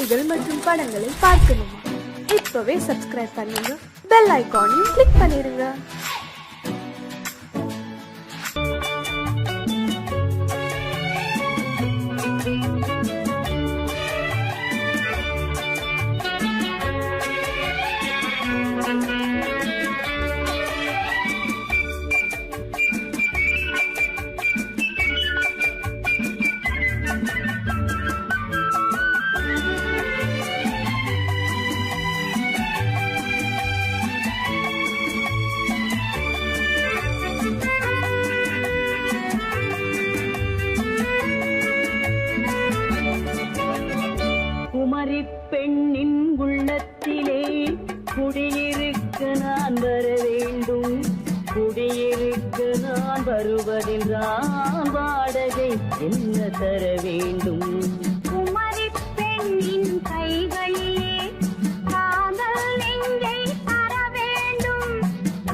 செய்திகள் மற்றும் படங்களை பார்க்கணுமா? இப்பவே சப்ஸ்கிரைப் பண்ணுங்க, பெல் ஐகானையும் கிளிக் பண்ணிருங்க. பெண்ணின் உள்ளத்திலே குடியிருக்க நான் வர வேண்டும். குடியிருக்க நான் வருவதென்றால் வாடகை என்ன தர வேண்டும்? குமரி பெண்ணின் கைகளிலே காதல் நெஞ்சை தர வேண்டும்.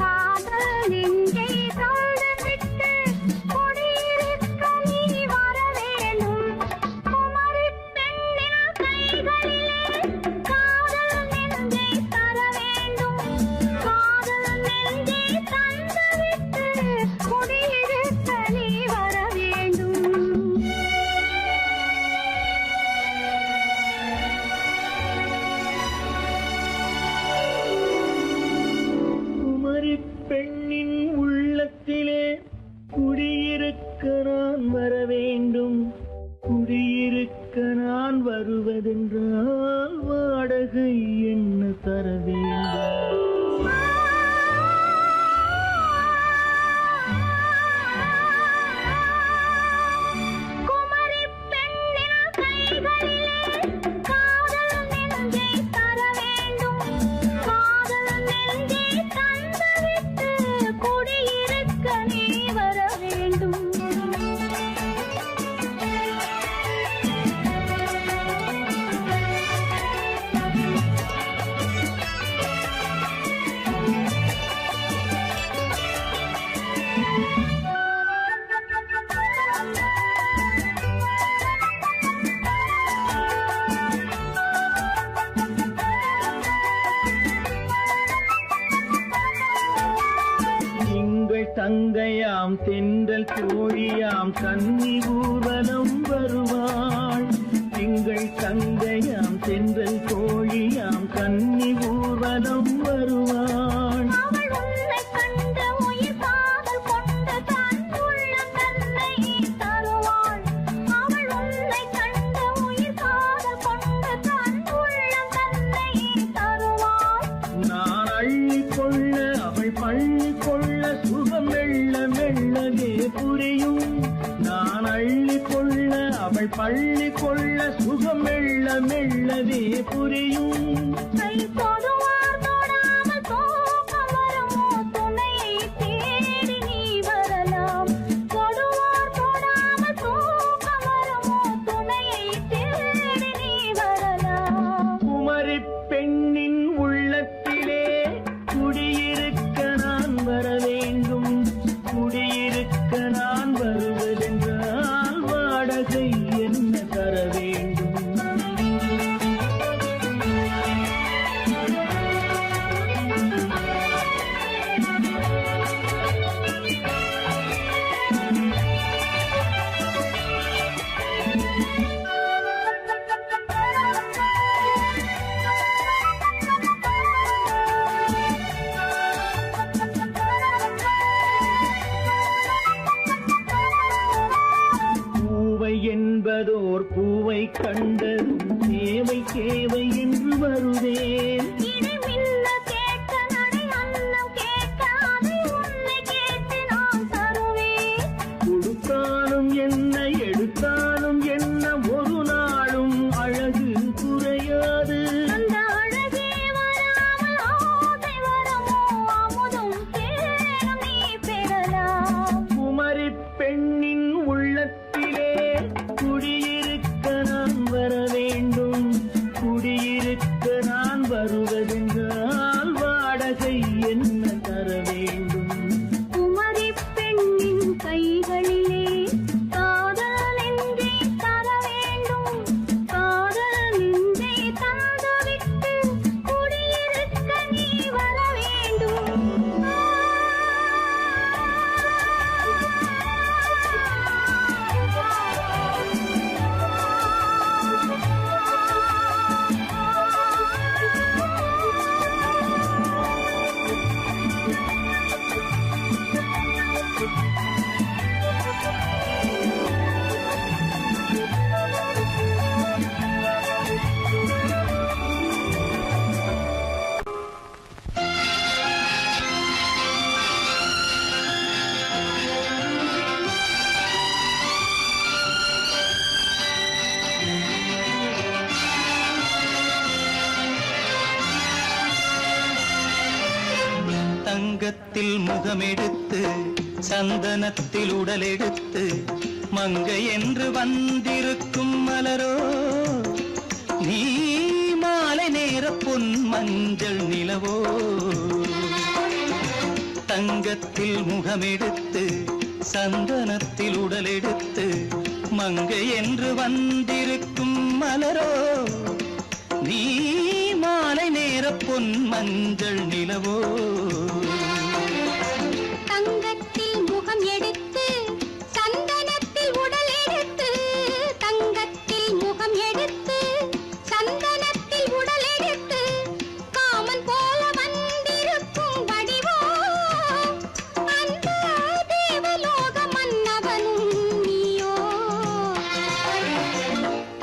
காதல் நெஞ்சை தந்துவிட்டு குடியிருக்க நீ வர வேண்டும். குமரி பெண்ணின் கைகளிலே காதல் நெஞ்சை தர வேண்டும். காதல் நெஞ்சை தந்துவிட்டு குடியிருக்க நீ வர வேண்டும். குமரி பெண்ணின் உள்ளத்திலே குடியிருக்க நான் வர வேண்டும். குடியிருக்க நான் வருவதென்றால் வாடகை என்ன தர வேண்டும்? குமரி பெண்ணின் கைகளிலே காதல் நெஞ்சை தர வேண்டும். காதல் நெஞ்சை தந்துவிட்டு குடியிருக்க நீ வர வேண்டும். திங்கள் தங்கையாம் தென்றல் தோழியாம் கன்னி ஊர்வலம் வருவாள். திங்கள் தங்கையாம் தென்றல் தோழியாம் கன்னி ஊர்வலம் வருவாள். அவள் உன்னை கண்டு உயிர் காதல் கொண்டு தன் உள்ளம் தன்னை தருவாள். அவள் உன்னை கண்டு உயிர் காதல் கொண்டு தன் உள்ளம் தன்னை தருவாள். நான் அள்ளி கொள்ள அவள் பள்ளி கொள்ள சுகம் மெல்ல மெல்லவே புரியும். நான் அள்ளி கொள்ள அவள் பள்ளி கொள்ள சுகம் மெல்ல மெல்லவே புரியும். கை தொடுவார் தொடாமல் தூக்கம் வருமோ? துணையை தேடி நீ வரலாம். தொடுவார் தொடாமல் தூக்கம் வருமோ? துணையை தேடி நீ வரலாம். குமரி பெண்ணின் உள்ளத்திலே குடியிருக்க நான் வர வேண்டும். குடியிருக்க நான் வருவதென்றால் வாடகை என்ன தர வேண்டும்? பூவை என்பதோர் பூவை கண்டதும் தேவை தேவை என்று வருவேன். இடி மின்ன கேட்க நடை அன்னம் கேட்க அதை உன்னை கேட்டு நான் தருவேன். கொடுத்தாலும் என்ன எடுத்தாலும் என்ன ஒரு நாளும் அழகு குறையாது. அந்த அழகே வராமல் ஆசை வரமோ? அமுதும் தேனும் நீ பெறலாம். குமரி பெண்ணின் உள்ளத்திலே குடியிருக்க நான் வர வேண்டும். குடியிருக்க நான் வருவதென்றால் தங்கத்தில் முகமெடுத்து சந்தனத்தில் உடலெடுத்து மங்கை என்று வந்திருக்கும் மலரோ நீ மாலை நேர பொன் மஞ்சள் நிலவோ தங்கத்தில் முகமெடுத்து சந்தனத்தில் உடலெடுத்து மங்கை என்று வந்திருக்கும் மலரோ நீ மாலை நேர பொன் மஞ்சள் நிலவோ தங்கத்தில் முகம் எடுத்து சந்தனத்தில் உடல் எடுத்து தங்கத்தில் முகம் எடுத்து சந்தனத்தில் உடல் எடுத்து காமன் போல வந்திருக்கும் வடிவோ அந்த தேவலோக மன்னவனும் நீயோ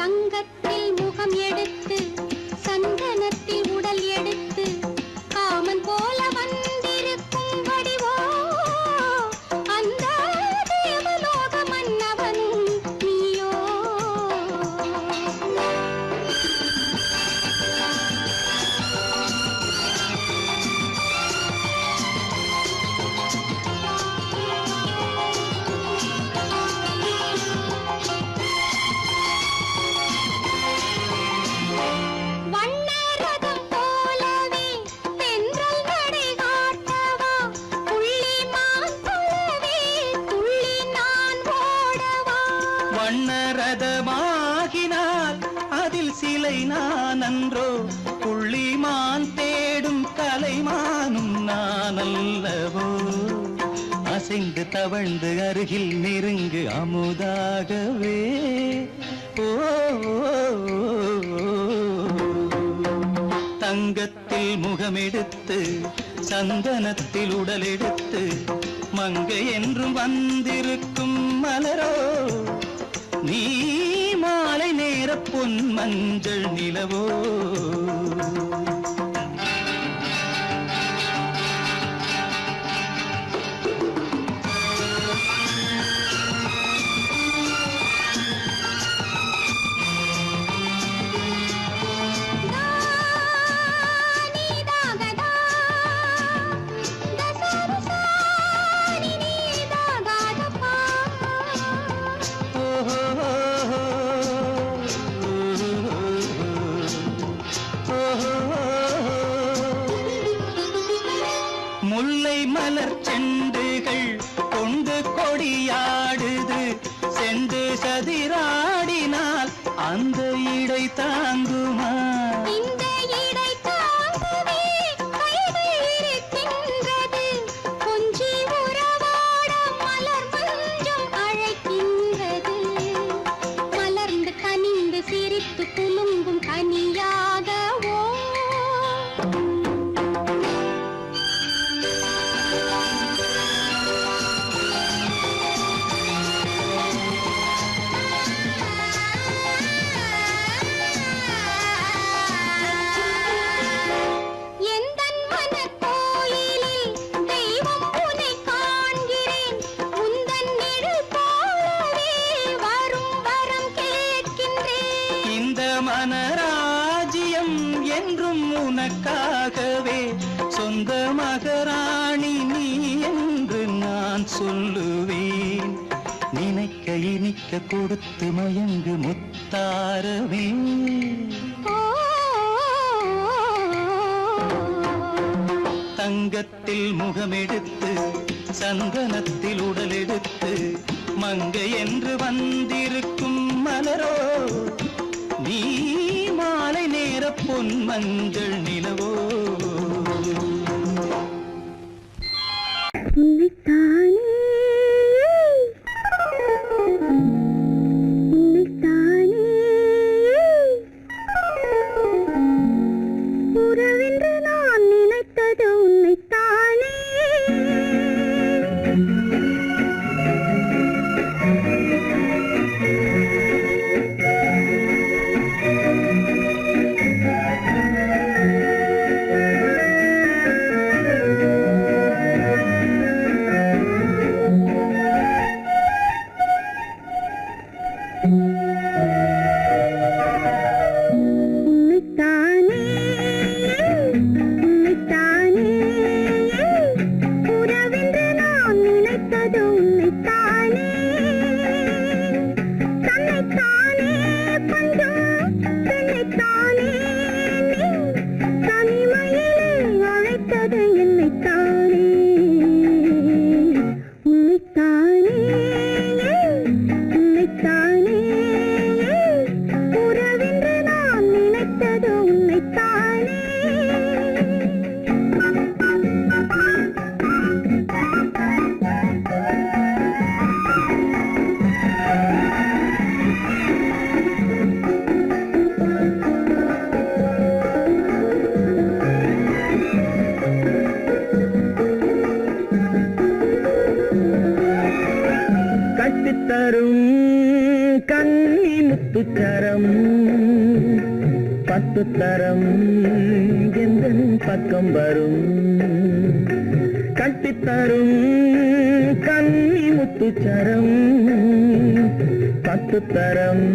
தங்கத்தில் முகம் எடுத்து சந்தனத்தில் உடல் எடுத்து காமன் போல வந்திருக்கும் வடிவோ அந்த தேவலோக மன்னவனும் நீயோ வண்ணரதம் போலவே தென்றல் நடை காட்டவா புள்ளிமான் போலவே துள்ளி நான் ஓடவா வண்ணரதமாகினால் அதில் சிலை நான் அன்றோ புள்ளிமான் தேடும் கலைமானும் நான் அல்லவோ அசைந்து தவழ்ந்து அருகில் நெருங்கு அமுதாகவே ஓ தங்கத்தில் முகமெடுத்து சந்தனத்தில் உடலெடுத்து மங்கை என்றும் வந்திருக்கும் மலரோ நீ மாலை நேர பொன் மஞ்சள் நிலவோ நீதாகதா தசரசா நீதாகதப்பா முல்லை மலர் செண்டுகள் கொண்டு கொடியாடுது செண்டு சதிராடினால் அந்த இடை தாங்குமா இந்த இடை தாங்கவே கைகள் இருக்கின்றது கொஞ்சி உறவாட மலர் மஞ்சம் அழைக்கின்றது மலர்ந்து கனிந்து சிரித்து குலுங்கும் கனியாகவோ எந்தன் மனக்கோயிலில் தெய்வம் உன்னை காண்கிறேன் உந்தன் நிழல் போலவே வரும் வரம் கேட்கின்றேன் இந்த மனராஜ்யம் என்றும் உனக்காகவே சொந்த மகராணி நீ என்று நான் சொல்லுவேன் நினைக்க இனிக்க கொடுத்து மயங்கு முத்தாரவே தங்கத்தில் முகமெடுத்து சந்தனத்தில் உடலெடுத்து மங்கை என்று வந்திருக்கும் மலரோ நீ மாலை நேர பொன் மஞ்சள் நிலவோ உறவென்று நான் நினைத்தது உன்னைத்தானே முத்துச்சரம் 10 தரம் எந்தன் பக்கம் வரும் கட்டித்தரும் கன்னி முத்துச்சரம் 10 தரம்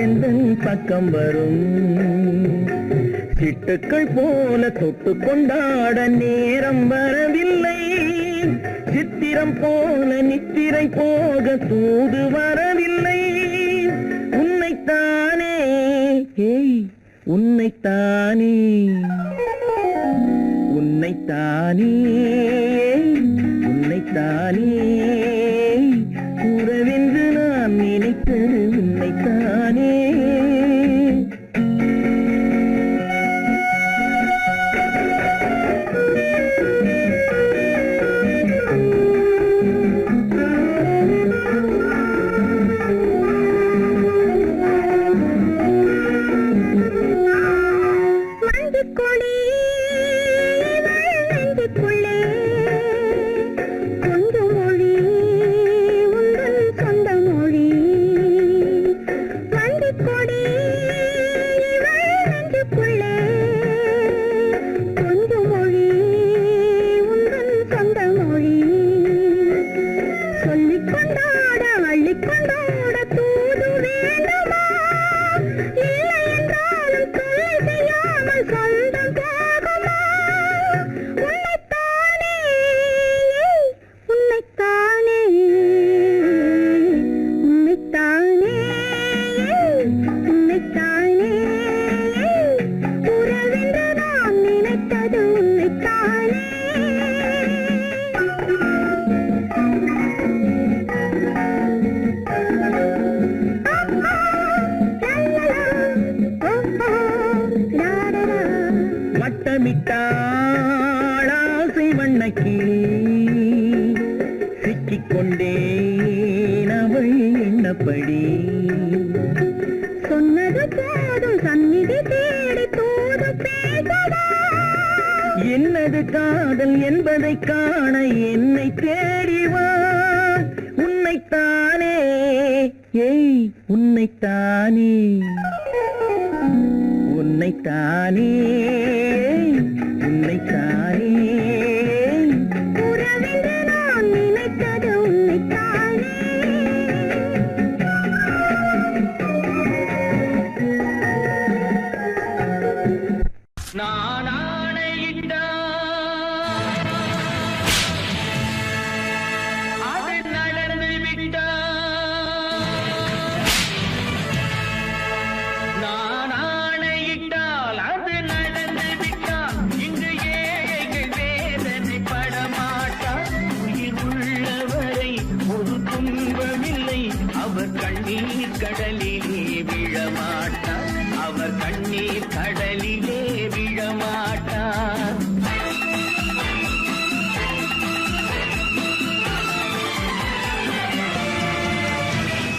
எந்தன் பக்கம் வரும் சிட்டுக்கள் போல தொட்டு கொண்டாட நேரம் வரவில்லை சித்திரம் போல நித்திரை போக தூது வரவில்லை உன்னைத்தானே உன்னைத்தானே உன்னைத்தானே உன்னைத்தானே உறவென்று நான் நினைத்தது உன்னைத்தானே வட்டமிட்டாளாசை வண்ணக்கிளி சிக்கிக்கொண்டேன் அவள் எண்ணப்படி சொன்னது போதும் சந்நிதி தேடி தூது பேசவா என்னது காதல் என்பதை காண என்னை தேடிவா உன்னைத்தானே உன்னைத்தானே உன்னைத்தானே உன்னைத்தானே உறவென்று நான் நினைத்தது உன்னைத்தானே நான் ஆணையிட்டால் அது நடந்து விட்டால் நான் ஆணையிட்டால் அது நடந்து விட்டால் இங்கு ஏழைகள் வேதனை படமாட்டார் உயிர் உள்ளவரை ஒரு துன்பமில்லை அவர் கண்ணீர் கடலிலே விழமாட்டார் அவர் கண்ணீர் கடலிலே விழமாட்டார்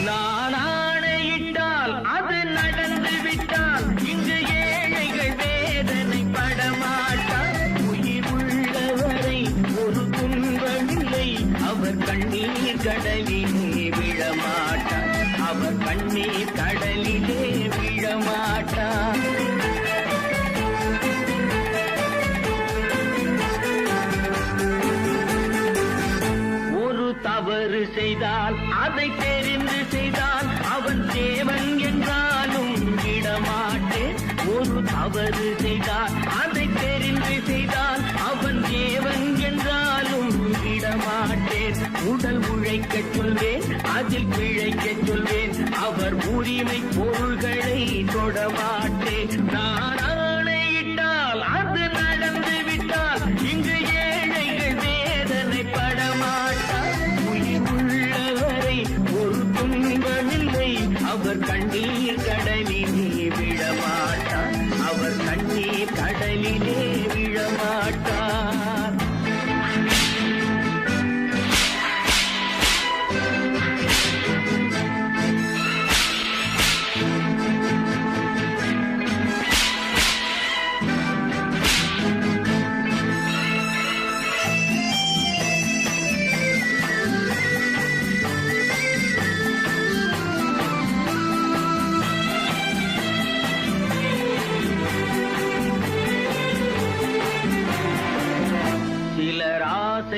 நான் ஆணையிட்டால் அது நடந்து விட்டால் இங்கு ஏழைகள் வேதனை படமாட்டார் உயிர் உள்ளவரை ஒரு துன்பமில்லை அவர் கண்ணீர் கடலிலே விழமாட்டார் அவர் கண்ணீர் கடலிலே விழமாட்டார் ஒரு தவறு செய்தால் அதை தெரிந்து செய்தால் அவன் தேவன் என்றாலும் விடமாட்டேன் ஒரு தவறு செய்தால் அதை தெரிந்து செய்தால் அவன் தேவன் என்றாலும் விடமாட்டேன் உடல் உழைக்கச் சொல்வேன் அதில் பிழைக்கச் சொல்வேன் அவர் உரிமை பொருள்களை தொடமாட்டேன் நான் ஆணையிட்டால் அது நடந்து விட்டால் இங்கு ஏழைகள் வேதனை படமாட்டார் உயிர் உள்ளவரை ஒரு துன்பமில்லை அவர் கண்ணீர் கடலிலே விழமாட்டார் அவர் கண்ணீர் கடலிலே விழமாட்டார்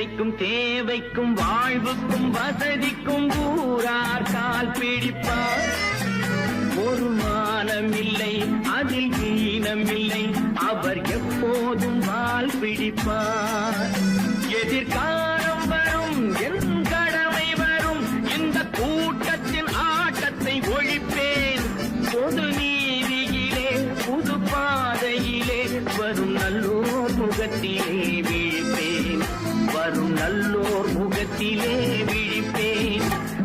தேவைக்கும் தேவைக்கும் வாழ்வுக்கும் வசதிக்கும் ஊரார் கால் பிடிப்பார். ஒரு மானமில்லை அதில் ஈனமில்லை, அவர் எப்போதும் வால் பிடிப்பார். எதிர்காலம் வரும் என் கடமை வரும், இந்த கூட்டத்தின் ஆட்டத்தை ஒழிப்பேன். பொது நீதியிலே புது பாதையிலே வரும் நல்லோர் முகத்திலே விழிப்பேன். வரும் நல்லோர் முகத்திலே விழிப்பேன்.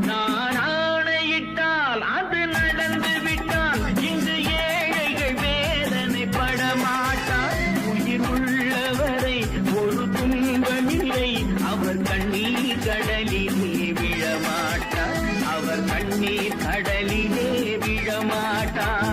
நான் ஆணையிட்டால் அது நடந்து விட்டால் இங்கு ஏழைகள் வேதனைப்பட மாட்டார். உயிர் உள்ளவரை ஒரு துன்பமில்லை, அவர் கண்ணீர் கடலிலே விழமாட்டார். அவர் கண்ணீர் கடலிலே விழமாட்டார்.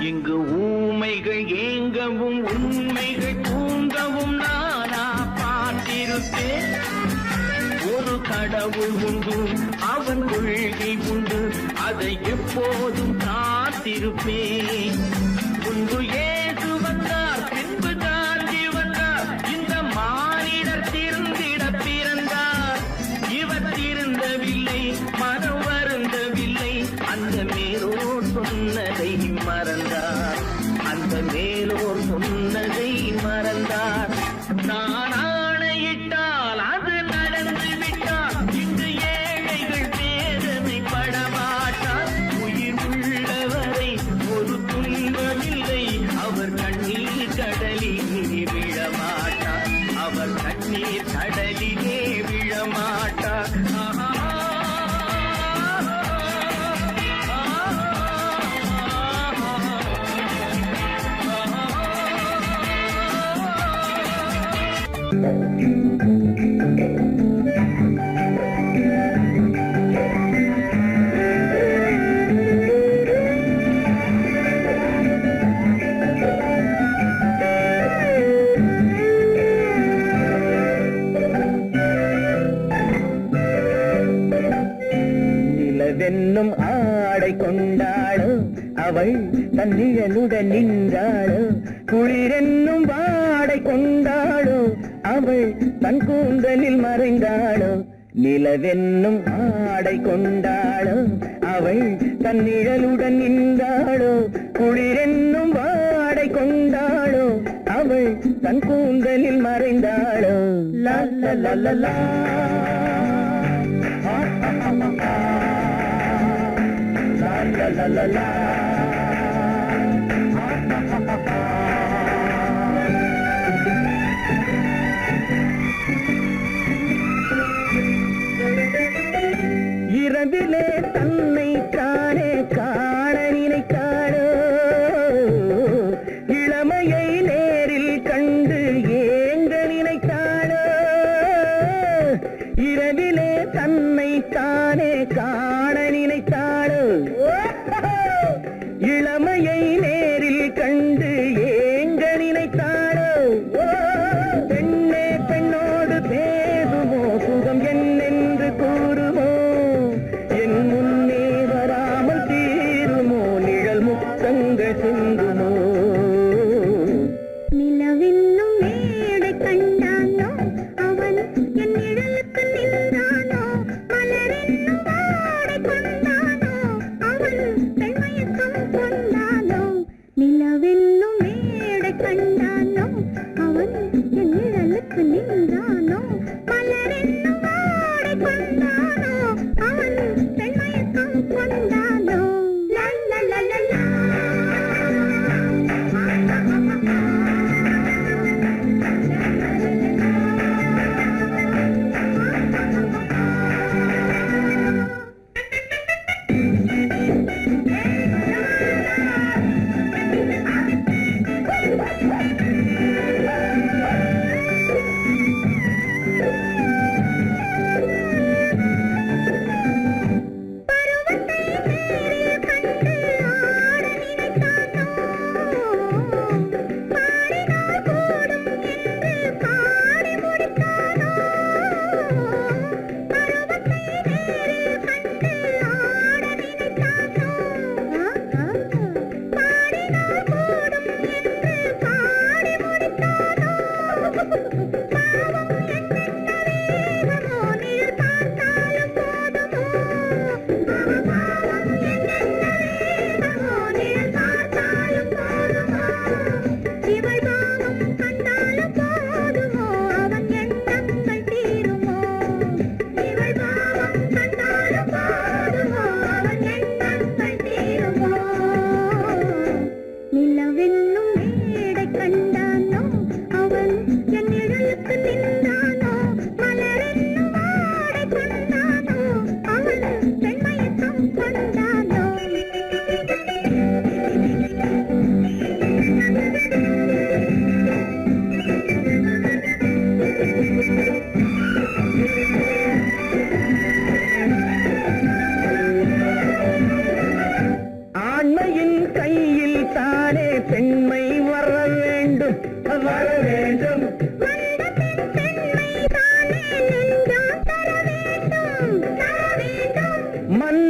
இங்கு ஊமைகள் ஏங்கவும் உண்மைகள் தூங்கவும் நானா பார்த்திருப்பேன். ஒரு கடவுள் உண்டு, அவன் கொள்கை உண்டு, அதை எப்போதும் காத்திருப்பேன். முன்பு ஏசு வந்தார், பின்பு காந்தி வந்தார், இந்த மானிடர் திருந்திட பிறந்தார். இவர் திருந்தவில்லை, மனம் வருந்தவில்லை, அந்த மேலோர் சொன்னதை மறந்தார். அந்த மேலோர் சொன்னதை மறந்தார். நான் ஆணையிட்டால் அது நடந்து விட்டால் இங்கு ஏழைகள் வேதனைப்பட மாட்டார். உயிர் உள்ளவரை ஒரு துன்பமில்லை, அவர் கண்ணீர் கடலிலே விழமாட்டார். அவர் கண்ணீர் கடலிலே விழமாட்டார். நிலவென்னும் ஆடை கொண்டாளோ அவள் தன் நிழலுடன் நின்றாளோ. குளிரென்னும் வாடை கொண்டாளோ அவள் தன் கூந்தலில் மறைந்தாளோ. நிலவென்னும் ஆடை கொண்டாளோ அவள் தன் நிழலுடன் நின்றாளோ. குளிரென்னும் வாடை கொண்டாளோ அவள் தன் கூந்தலில் மறைந்தாளோ. லா லா லா லா லா. La la la la. இரவிலே தன்னை தானே காண நினைத்தாளோ. இளமையை நேரில் கண்டு ஏங்க நினைத்தாளோ. இரவிலே தன்னை தானே காண நினைத்தாளோ. இளமையை நேரில் கண்டு ஏங்க நினைத்தாளோ. பெண்ணே பெண்ணோடு பேசுமோ, சுகம் என்னென்று கூறுமோ, என் முன்னே வராமல் தீருமோ, நிழல் முத்தங்கள் சிந்துமோ. நிலவென்னும் மேடை கண்டானோ அவன் என் நிழலுக்கு நின்றானோ. மலரென்னும் வாடை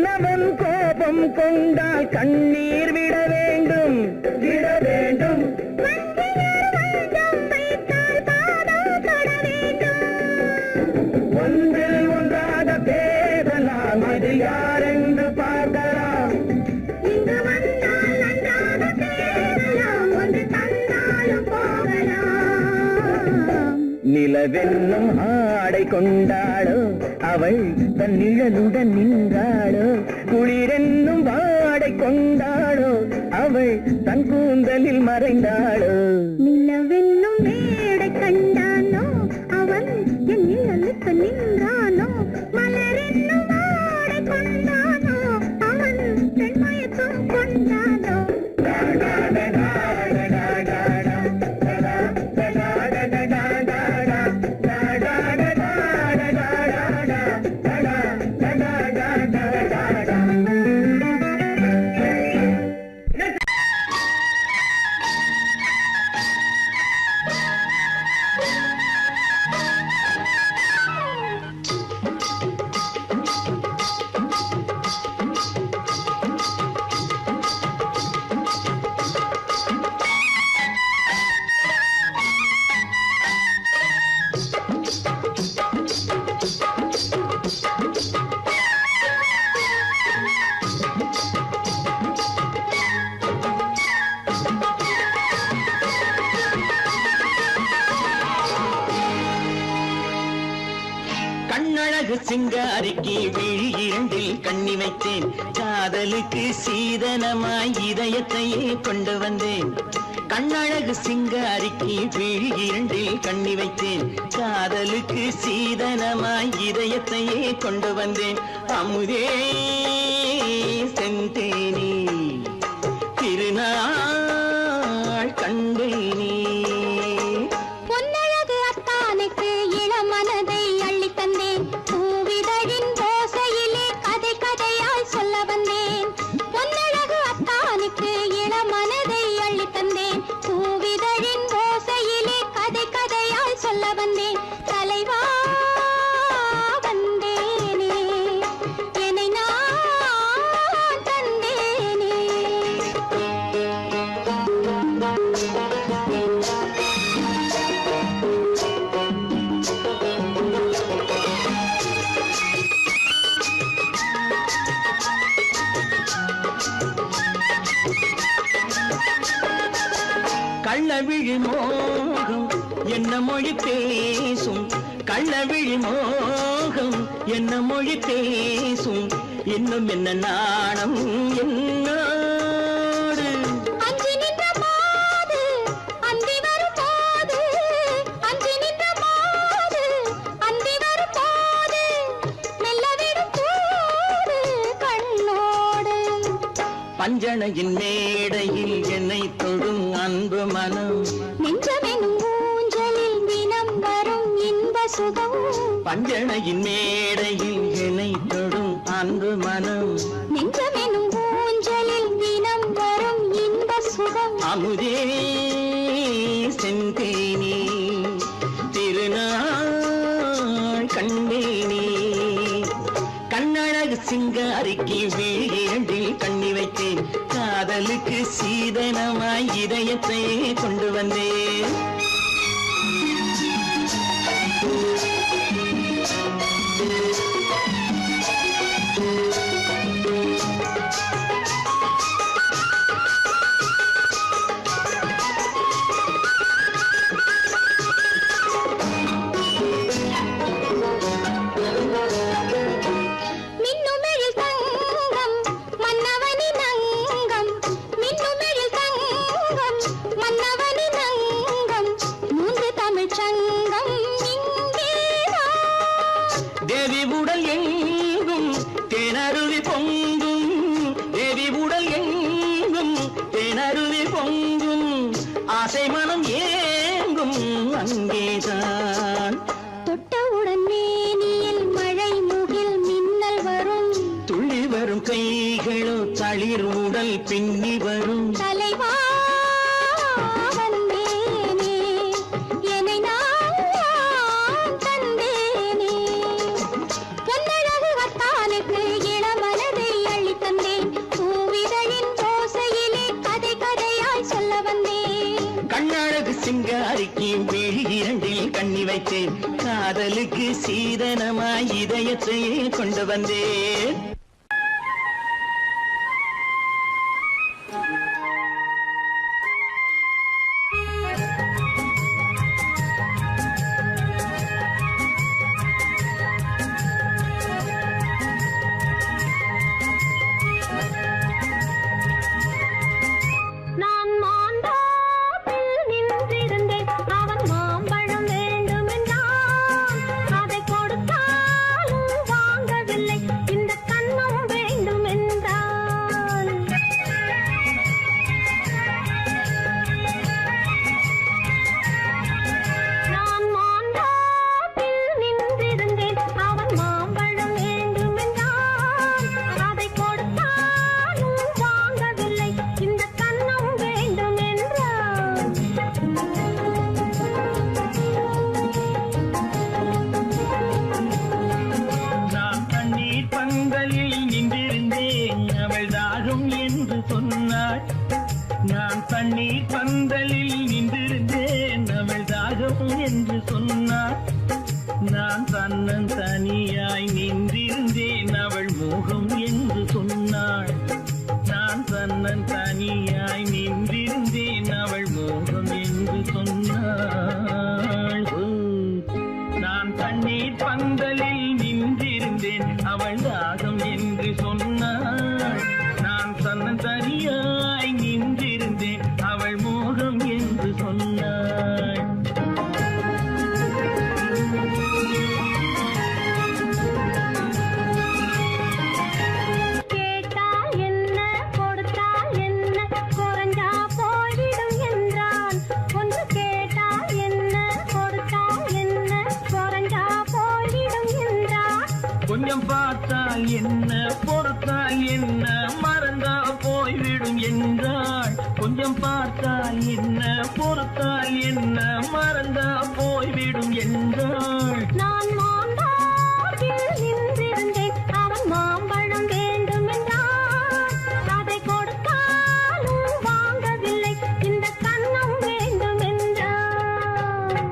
மன்னவன் கோபம் கொண்டால் கண்ணீர் விட வேண்டும் விட வேண்டும். ஒன்றில் ஒன்றாக பேசலாம், அது யாரென்று பார்க்கலாம். இங்கு வந்தால் நன்றாக பேசலாம், ஒன்று தந்தாலும் போகலாம். நிலவென்னும் ஆடை கொண்டாளோ அவள் தன் நிழலுடன் நின்றாளோ, குளிரென்னும் வாடை கொண்டாளோ அவள் தன் கூந்தலில் மறைந்தாளோ. நிலவென்னும் மேடை கண்டானோ அவன் என் நிழலுக்கு நின்றானோ, மலரென்னும் ஆடை கொண்டானோ அவன் பெண் மயக்கம் கொண்டானோ. கண்ணழகு சிங்காரிக்கு விழி இரண்டில் கண்ணி வைத்தேன், காதலுக்கு சீதனமாய் இதயத்தையே கொண்டு வந்தேன். கண்ணழகு சிங்காரிக்கு விழி இரண்டில் கண்ணி வைத்தேன், காதலுக்கு சீதனமாய் இதயத்தையே கொண்டு வந்தேன். அமுதே செந்தேனே திருநாள் கண்டேனே. பொன்னழகு அத்தானுக்கு இளமனதை அள்ளி தந்தேன், பூவிதழின் ஓசையிலே கதை கதையாய் சொல்ல வந்தேன். பொன்னழகு அத்தானுக்கு இளமனதை அள்ளி தந்தேன், பூவிதழின் ஓசையிலே கதை கதையாய் சொல்ல வந்தேன். தலைவா வந்தேனே, என்னை நான் தந்தேனே. கள்ளவிழி மோகம் என்ன மொழி பேசும், கள்ளவிழி மோகம் என்ன மொழி பேசும், இன்னும் என்ன நாணம் என்னோடு. அஞ்சி நின்ற மாது அந்தி வரும் போது, அஞ்சி நின்ற மாது அந்தி வரும் போது, மெல்ல விடும் போது கண்ணோடு. பஞ்சணையின் மேடையில் என்னை தொடும் அன்பு மனம், நெஞ்சமெனும் ஊஞ்சலில் தினம் வரும் இன்ப சுகம். பஞ்சணையின் மேடையில் என்னை தொடும் அன்பு மனம், நெஞ்சமெனும் ஊஞ்சலில் தினம் வரும் இன்ப சுகம். அமுதே செந்தேனே திருநாள் கண்டேனே. கண்ணழகு சிங்காரிக்கு விழி இரண்டில் கண்ணி வைத்தேன், காதலுக்கு சீதனமாய் இதயத்தை கொண்டு வந்தேன். மின்னுமெழில் தங்கம் மன்னவனின் அங்கம், மின்னுமெழில் தங்கம் மன்னவனின் அங்கம், மூன்று தமிழ்ச் சங்கம் இங்கேதான். தேவி உடல் எங்கும் தேனருவி பொங்கும், தேவி உடல் எங்கும் தேனருவி பொங்கும், ஆசை மனம் ஏங்கும் அங்கேதான். தொட்டவுடன் மேனியில் மழை முகில் மின்னல் வரும், துள்ளி வரும் கைகளோ தளிர் உடல் பின்னி வரும். தலைவா வந்தேனே, என்னை நான் தந்தேனே. பொன்னழகு அத்தானுக்கு இளமனதை வைத்தேன் காதலுக்கு சீதனமாய் இதயத்தையே கொண்டு வந்தேன் நான் மாந்தோப்பில் நின்றிருந்தேன் அவன் மாம்பழம் வேண்டும் என்றான் அதை கொடுத்தாலும் வாங்கவில்லை இந்த கண்ணம் வேண்டும் என்றான் நான் மாந்தோப்பில் நின்றிருந்தேன் அவன் மாம்பழம் வேண்டும் என்றான் அதை கொடுத்தாலும் வாங்கவில்லை இந்த கண்ணம் வேண்டும் என்றான் நான் தண்ணீர் பந்தலில் நின்றிருந்தேன் அவள் தாகம் என்று சொன்னாள் நான் தண்ணீர் பந்தலில் நின்றிருந்தேன் அவள் தாகம் என்று சொன்னாள் நான் தன்னன் தனியாய் நின்றிருந்தேன் அவள் மோகம் என்று சொன்னாள் நான் தன்னன் தனியாய் நின்றிருந்தேன் அவள் மோகம் என்று சொன்னாள் நான் தண்ணீர் பந்தலில் நின்றிருந்தேன் அவள் தாகம் என்று சொன்னாள் நான் தன்னன் தனியாய் நின்றிருந்தேன் அவள் மோகம் என்று சொன்னாள் கேட்டால் என்ன கொடுத்தால் என்ன குறைஞ்சா போய்விடும் என்றான் ஒன்று கேட்டால் என்ன கொடுத்தால் என்ன குறைஞ்சா போய்விடும் என்றான் கொஞ்சம் பார்த்தால் என்ன பொறுத்தால் என்ன மறந்தா போய்விடும் என்றாள் கொஞ்சம் பார்த்தால் என்ன பொறுத்தால் என்ன மறந்தா போய்விடும் என்றாள் நான் மாந்தோப்பில் நின்றிருந்தேன் அவன் மாம்பழம் வேண்டும் என்றான் அதை கொடுத்தாலும் வாங்கவில்லை இந்த கண்ணம் வேண்டும் என்றான்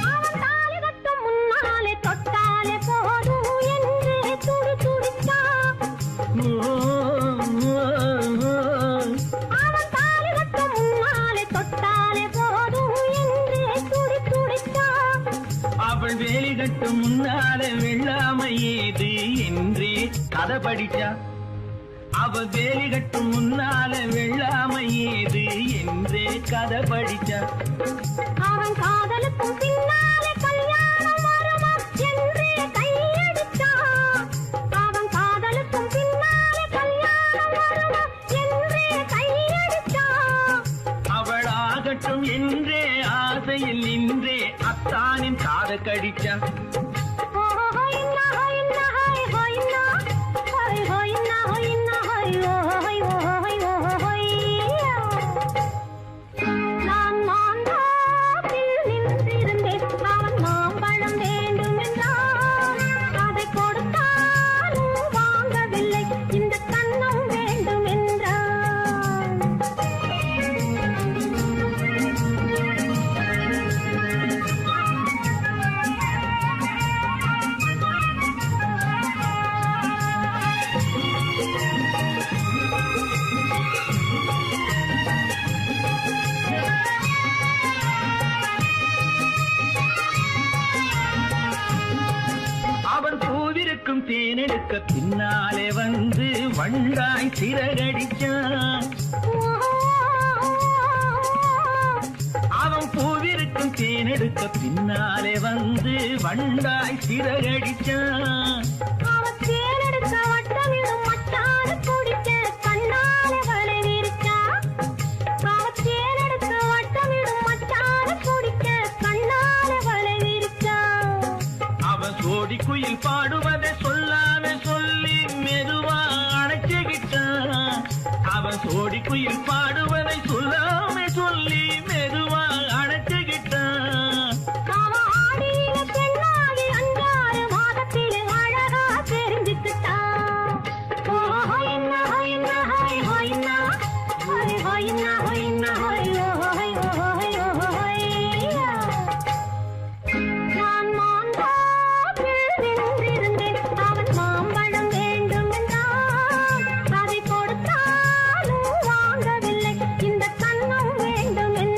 அவன் தாலி கட்டும் முன்னாலே தொட்டாலே போதும் என்று துடி துடித்தான் அவன் தாலி கட்டும் முன்னாலே தொட்டாலே போதும் என்று துடி துடித்தான் அவள் வேலி கட்டும் முன்னால வெள்ளாமை ஏது என்றே கதை படிச்சா அவள் வேலி கட்டும் முன்னால வெள்ளாமை ஏது என்றே கதை படிச்சா அவன் காதலுக்கும் பின்னாலே கல்யாணம் வருமா என்றே கையடித்தான் அவன் காதலுக்கும் பின்னாலே கல்யாணம் வருமா என்றே கையடித்தான் அவள் ஆகட்டும் என்றே ஆசையில் நின்றே அத்தானின் காத கடிச்சா நான் மாந்தோப்பில் நின்றிருந்தேன் அவன் மாம்பழம் வேண்டும் என்றான் அதை கொடுத்தாலும் வாங்கவில்லை இந்த கண்ணம் வேண்டும் என்றான் அவன் பூவிருக்கும் தேனெடுக்க பின்னாலே வந்து வண்டாய் சிறகடிச்சான் அவன் பூவிருக்கும் தேனெடுக்க பின்னாலே வந்து வண்டாய் சிறகடிச்சான் அவன் தேனெடுக்க வட்டமிடும் மட்டான குடிக்க கண்ணாலே வலை விரிச்சா அவன் தேனெடுக்க வட்டமிடும் மட்டான குடிக்க கண்ணாலே வலை விரிச்சா அவன் சோடி குயில் பாடுவதை சொல்லாம சொல்லி மெதுவா குயில் பாடுவதை சொல்லாம சொல்லி மெதுவா அணைச்சுக்கிட்டான். ஆடியில பெண்ணாகி 5 மாதத்திலே அழகா தெரிஞ்சுக்கிட்டான். ஹொய்னா ஹொய்னா ஹொய் ஹொய்னா ஹொய் ஹொய்னா ஹொய்னா ஹொய் ஹொய் ஹொய் ஹொய்யா. நான் மாந்தாப்பில் நின்றிருந்தேன். அவன் மாம்பழம் வேண்டும் என்றான். அதை கொடுத்தாலும் வாங்கவில்லை. இந்த கன்னம் வேண்டும் என்றான்.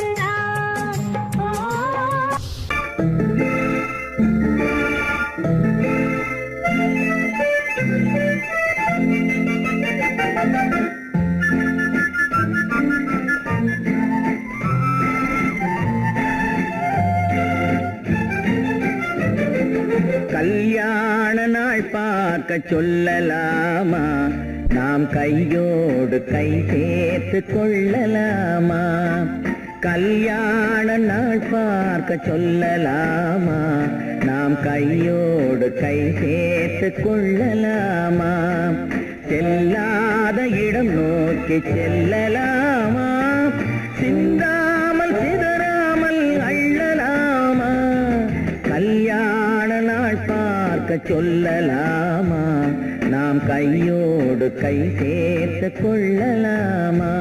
கல்யாண நாள் பார்க்க சொல்லலாமா, நாம் கையோடு கை சேர்த்து கொள்ளலாமா. கல்யாண நாள் பார்க்க சொல்லலாமா, நாம் கையோடு கை சேர்த்து கொள்ளலாமா. செல்லாத இடம் நோக்கி செல்லலாமா, சிந்தாமல் சிதறாமல் அள்ளலாமா. கல்யாண நாள் பார்க்க சொல்லலாமா, நாம் கையோடு கை சேர்த்து கொள்ளலாமா.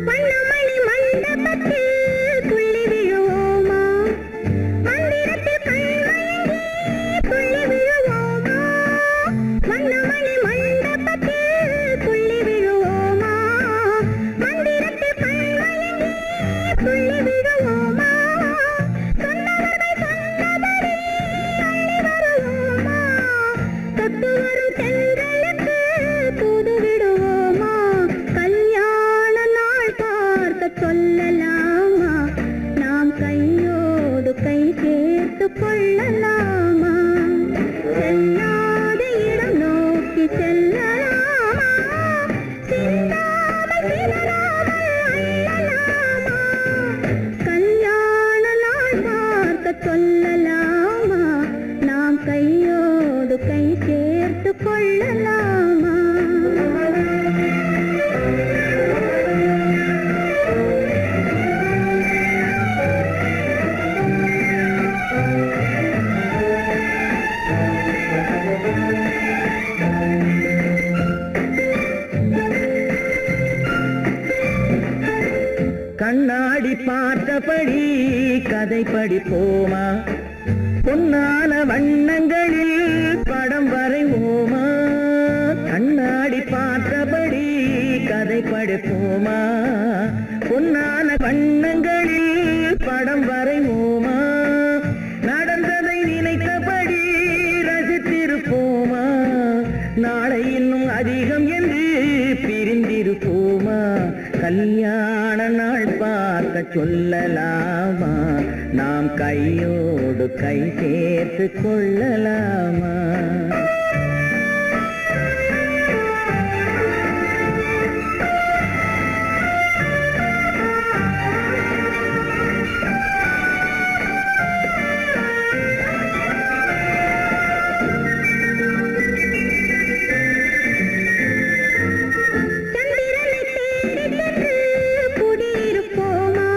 மண்ணமணி மண்டபத்தில் துள்ளி விழுவோமா, மந்திரத்தில் கண்மயங்கி துள்ளி விழுவோமா. மண்ணமணி மண்டபத்தில் துள்ளி விழுவோமா, மந்திரத்தில் கண்மயங்கி துள்ளி விழுவோமா. சொன்னவர்கள் சொன்னபடி அள்ளி வருவோமா, தொட்டு வரும் தென்றலுக்கு தூது விடுவோமா. கல்யாண நாள் பார்க்க சொல்லலாமா, நாம் கையோடு கை சேர்த்து கொள்ளலாமா. செல்லாத இடம் நோக்கி செல்லலாமா, சிந்தாமல் சிதறாமல் அள்ளலாமா. கல்யாண நாள் பார்க்க சொல்லலாமா, நாம் கையோடு கை சேர்த்து கொள்ளலாமா. கண்ணாடி பார்த்தபடி கதை படிப்போமா, பொன்னான வண்ணங்களில் படம் வரைவோமா. கண்ணாடி பார்த்தபடி கதை படிப்போமா, பொன்னான வண்ணங்களில் படம் வரைவோமா. நடந்ததை நினைத்தபடி ரசித்திருப்போமா, நாளை இன்னும் அதிகம் என்று பிரிந்திருப்போமா. கல்யாண நாள் பார்க்க சொல்லலாமா, நாம் கையோடு கை சேர்த்து கொள்ளலாமா. சந்திரனை தேடி சென்று குடியிருப்போமா,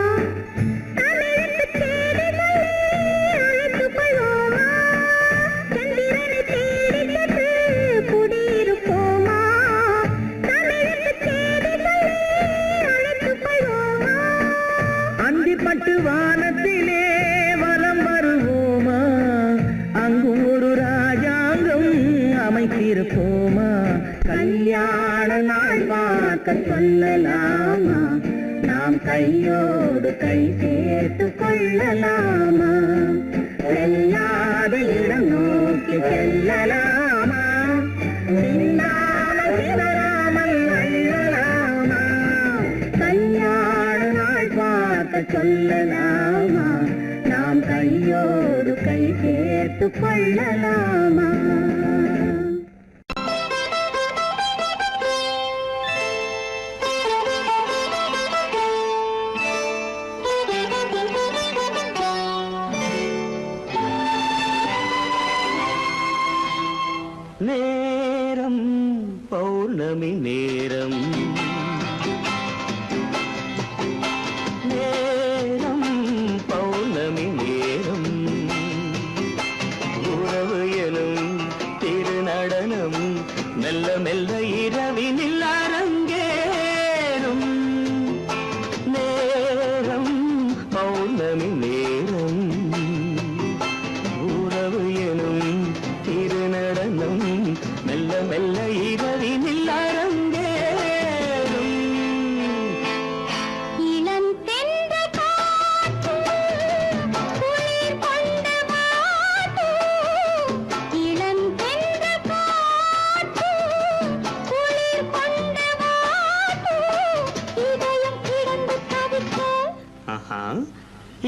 தமிழுக்கு தேடி சொல்லி அழைத்துக் கொள்வோமா. சந்திரனை தேடி சென்று குடியிருப்போமா, தமிழுக்கு தேடி சொல்லி அழைத்துக் கொள்வோமா. அந்திப்பட்டு வானத்திலே வலம் வருவோமா, அங்கும் ஒரு ராஜாங்கம் அமைத்திருப்போமா. கல்யாண நாள் பார்க்க சொல்லலாமா, நாம் கையோடு கை சேர்த்து கொள்ளலாமா. செல்லாத இடம் நோக்கி செல்லலாமா, சிந்தாமல் சிதறாமல் அள்ளலாமா. கல்யாண நாள் பார்க்க சொல்லலாமா, நாம் கையோடு கை சேர்த்து கொள்ளலாமா.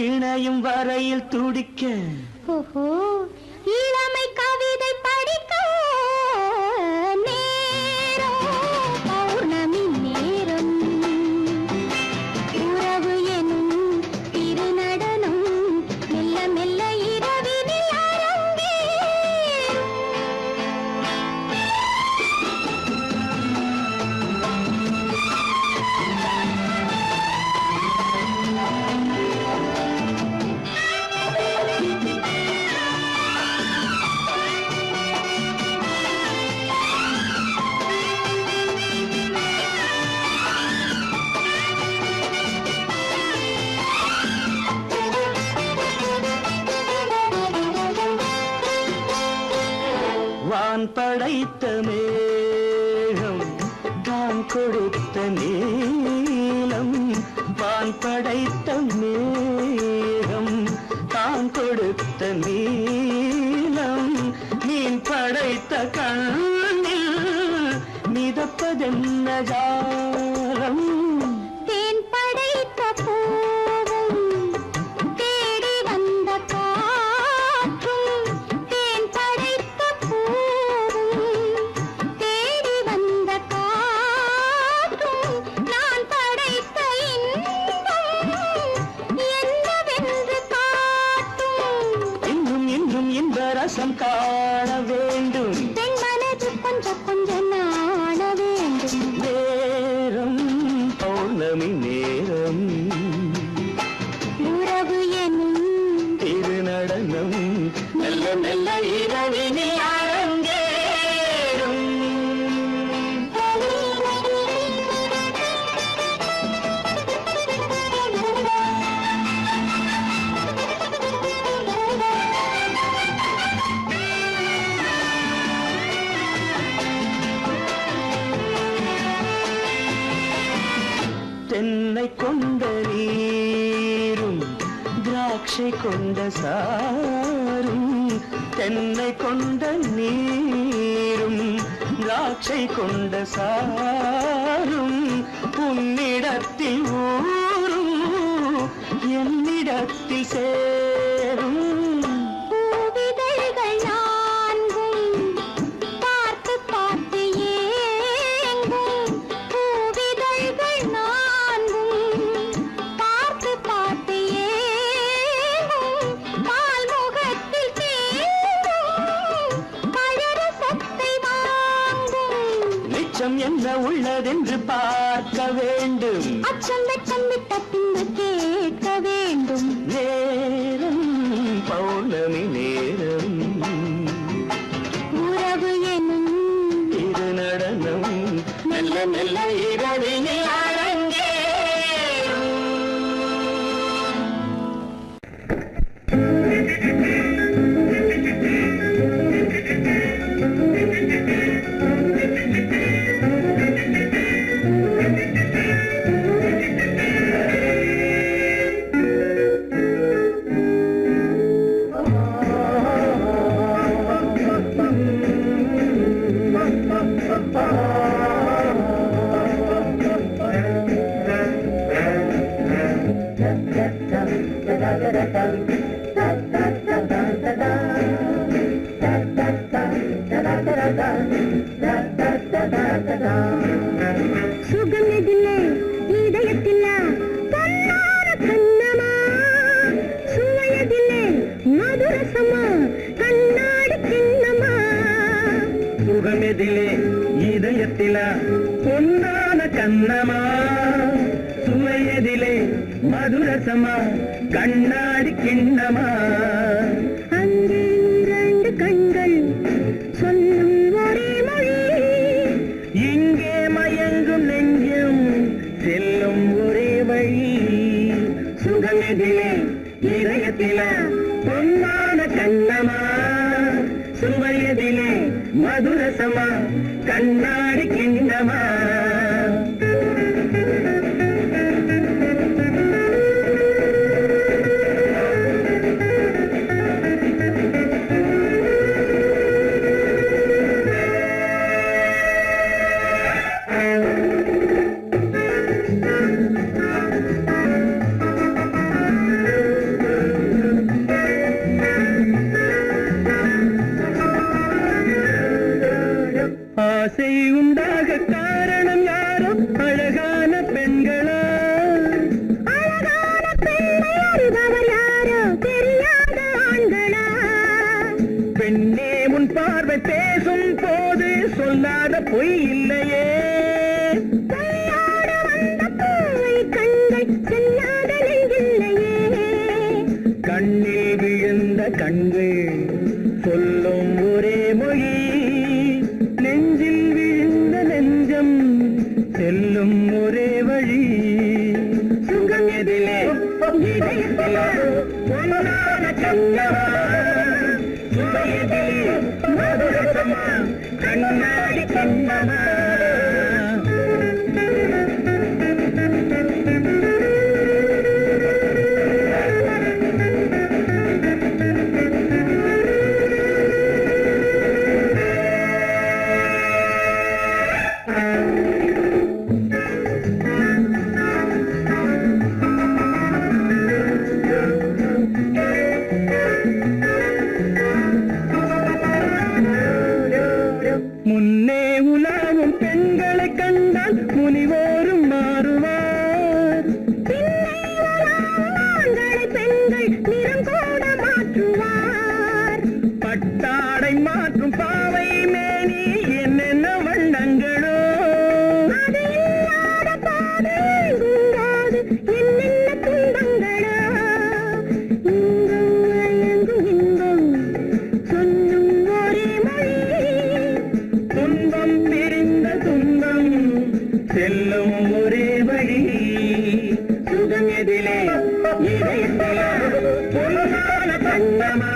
இணையும் வரையில் துடிக்க ஓஹோ இளமை கவிதை படிக்க நேரம் பௌர்ணமி நேரம் உறவு எனும் திருநடனம் மெல்ல மெல்ல இரவினில் வான் படைத்த மேகம் தான் கொடுத்த நீலம் வான் படைத்த மேகம் தான் கொடுத்த நீலம் மீன் படைத்த கண்ணில் மிதப்பதென்ன ஜாலம் தேன் படைத்த பூவும் தேடி வந்த காற்றும் தேன் படைத்த பூவும் தேடி வந்த காற்றும் நான் படைத்த இன்பம் என்னவென்று காட்டும் இன்னும் இன்னும் இந்த ரசம் காண வேண்டும் பெண் மனது கொஞ்சம் கொஞ்சம் நாண வேண்டும் நேரம் பௌர்ணமி நேரம் உறவு எனும் திருநடனம் மெல்ல மெல்ல இரவினில் அரங்கேறும் தென்னை கொண்ட நீரும் திராட்சை கொண்ட சாரும் தென்னை கொண்ட நீரும் திராட்சை கொண்ட சாரும் உன்னிடத்தில் ஊரும் என்னிடத்தில் சேரும் பூவிதழ்கள் நான்கும் பார்த்து பார்த்து ஏங்கும் பூவிதழ்கள் நான்கும் பார்த்து பார்த்து ஏங்கும் பால்முகத்தில் தேங்கும் பழரசத்தை வாங்கும் நிச்சம் என்ன உள்ளதென்று பார்க்க வேண்டும் அச்சம் வெச்சம் விட்ட பின்பு கேட்க வேண்டும் நேரம் பௌர்ணமி நேரம் உறவு எனும் திருநடனம் மெல்ல மெல்ல இரவினில் அரங்கேறும் சுகமிதில்லை இதயத்தில்ல பொன்னார கண்ணமா சுவையதில்லை மதுரசமா கண்ணாடி கிண்ணமா சுகமெதிலே இதயத்தில பொன்னான கண்ணமா சுவையதிலே மதுரசமா கண்ணாடி கிண்ணமா அங்கே இரண்டு கண்கள் சொல்லும் ஒரே மொழி இங்கே மயங்கும் நெஞ்சும் செல்லும் ஒரே வழி சுகமெதிலே இதயத்தில பொன்னான கண்ணமா சுவையதிலே மதுரசமா கண்ணாடி கிண்ணமா செல்லும் ஒரே வழி சுகம் எதிலே இதயத்திலே பொன்னான கண்ணவா சுவை எதிலே மதுரசமா கண்ணாடி கண்ணவா முன்னே உலாவும் பெண்களை கண்டால் முனிவோரும் மாறுவார் பெண்கள் நிறம் கூட மாற்றுவார் பட்டாடை மாற்றும் பாவை மேனி என்னென்ன வண்ணங்களோ அது இல்லாத பாதை குங்காது என்னென்ன துன்பங்களோ இன்பம் மயங்கும் இன்பம் சொல்லும் ஒரே மொழி துன்பம் பிரிந்த துன்பம் செல்லும் ஒரே வழி சுகம் எதிலே இதயத்திலே பொன்னான கண்ணமா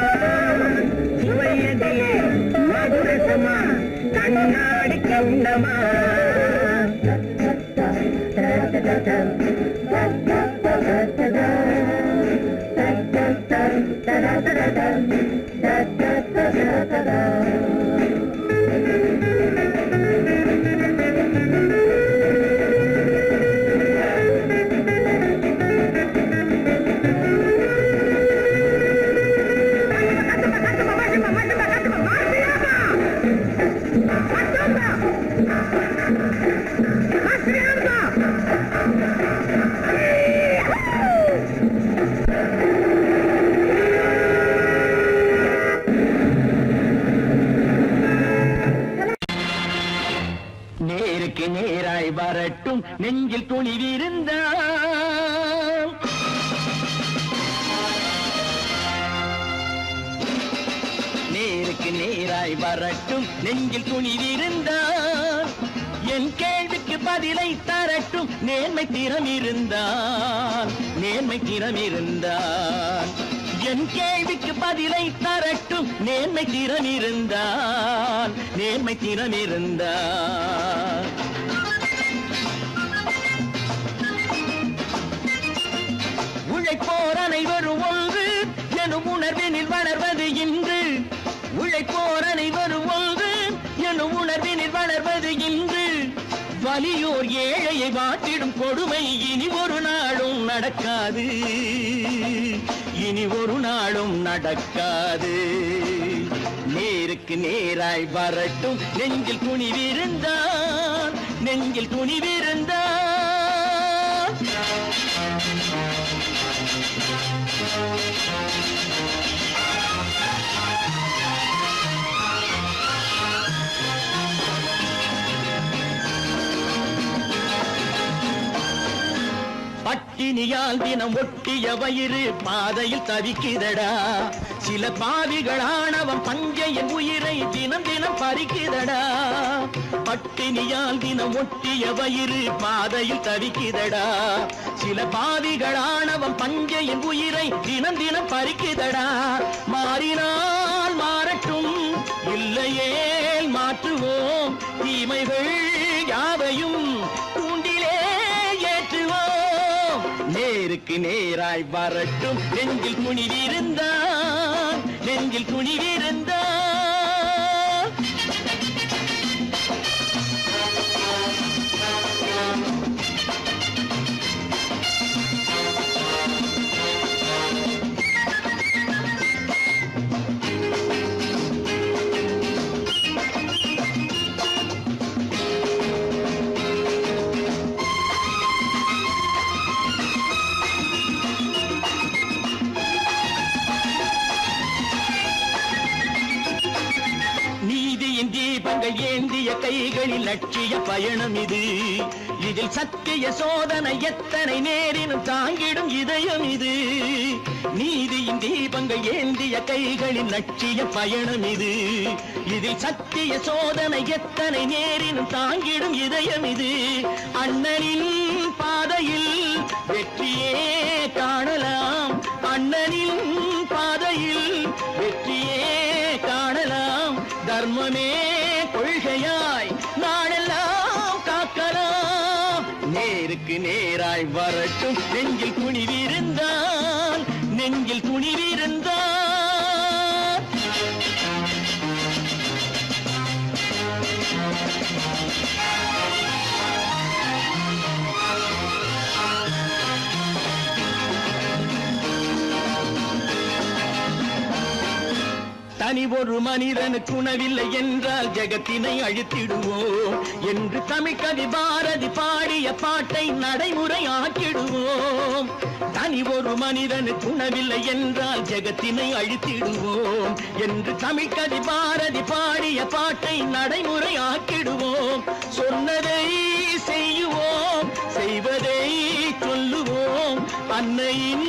சுவை எதிலே மதுரசமா கண்ணாடி கண்ணமா நேருக்கு நேராய் வரட்டும் நெஞ்சில் துணிவிருந்தால் நேருக்கு நேராய் வரட்டும் நெஞ்சில் துணிவிருந்தால் என் கேள்விக்கு பதிலை தரட்டும் நேர்மை திறம் இருந்தால் என் கேள்விக்கு பதிலை தரட்டும் நேர்மை திறம் இருந்தால் உழைப்போர் அனைவரும் ஒன்று எனும் உணர்வினில் வளர்வது இன்று உழைப்போர் அனைவரும் ஒன்று எனும் உணர்வினில் வளர்வது இன்று வலியோர் ஏழையை வாட்டிடும் கொடுமை இனி ஒரு நாளும் நடக்காது நேருக்கு நேராய் வரட்டும் நெஞ்சில் துணிவிருந்தால் பட்டினியால் தினம் ஒட்டிய வயிறு பாதையில் தவிக்குதடா சில பாவிகள் ஆணவம் பஞ்சையின் உயிரை தினம் தினம் பறிக்குதடா பட்டினியால் தினம் ஒட்டிய வயிறு பாதையில் தவிக்குதடா சில பாவிகள் ஆணவம் பஞ்சையின் உயிரை தினம் தினம் பறிக்குதடா மாறினால் மாறட்டும் இல்லையேல் மாற்றுவோம் தீமைகள் யாவையும் கூண்டிலே ஏற்றுவோம் நேருக்கு நேராய் வரட்டும் நெஞ்சில் துணிவிருந்தால் தீபங்கள் ஏந்திய கைகளில் லட்சிய லட்சிய பயணம் இது. இதில் சத்திய சோதனை எத்தனை நேரினும் தாங்கிடும் இதயம் இது. நீதியின் தீபங்கள் ஏந்திய கைகளின் லட்சிய பயணம் இது. இதில் சத்திய சோதனை எத்தனை நேரினும் தாங்கிடும் இதயம் இது. அண்ணனின் பாதையில் வெற்றியே காணலாம், அண்ணனின் பாதையில் வெற்றியே காணலாம். தர்மமே கொள்கையாய் நாளெல்லாம் காக்கலாம். நேருக்கு நேராய் வரட்டும் நெஞ்சில் துணிவிருந்தால், நெஞ்சில் துணிவிருந்தால். தனி ஒரு மனிதனுக்கு உணவில்லை என்றால் ஜெகத்தினை அழித்திடுவோம் என்று தமிழ்கவி பாரதி பாடிய பாட்டை நடைமுறை ஆக்கிடுவோம். தனி ஒரு மனிதனுக்கு உணவில்லை என்றால் ஜெகத்தினை அழித்திடுவோம் என்று தமிழ்கவி பாரதி பாடிய பாட்டை நடைமுறை ஆக்கிடுவோம். சொன்னதை செய்யுவோம், செய்வதை சொல்லுவோம். அன்னையின்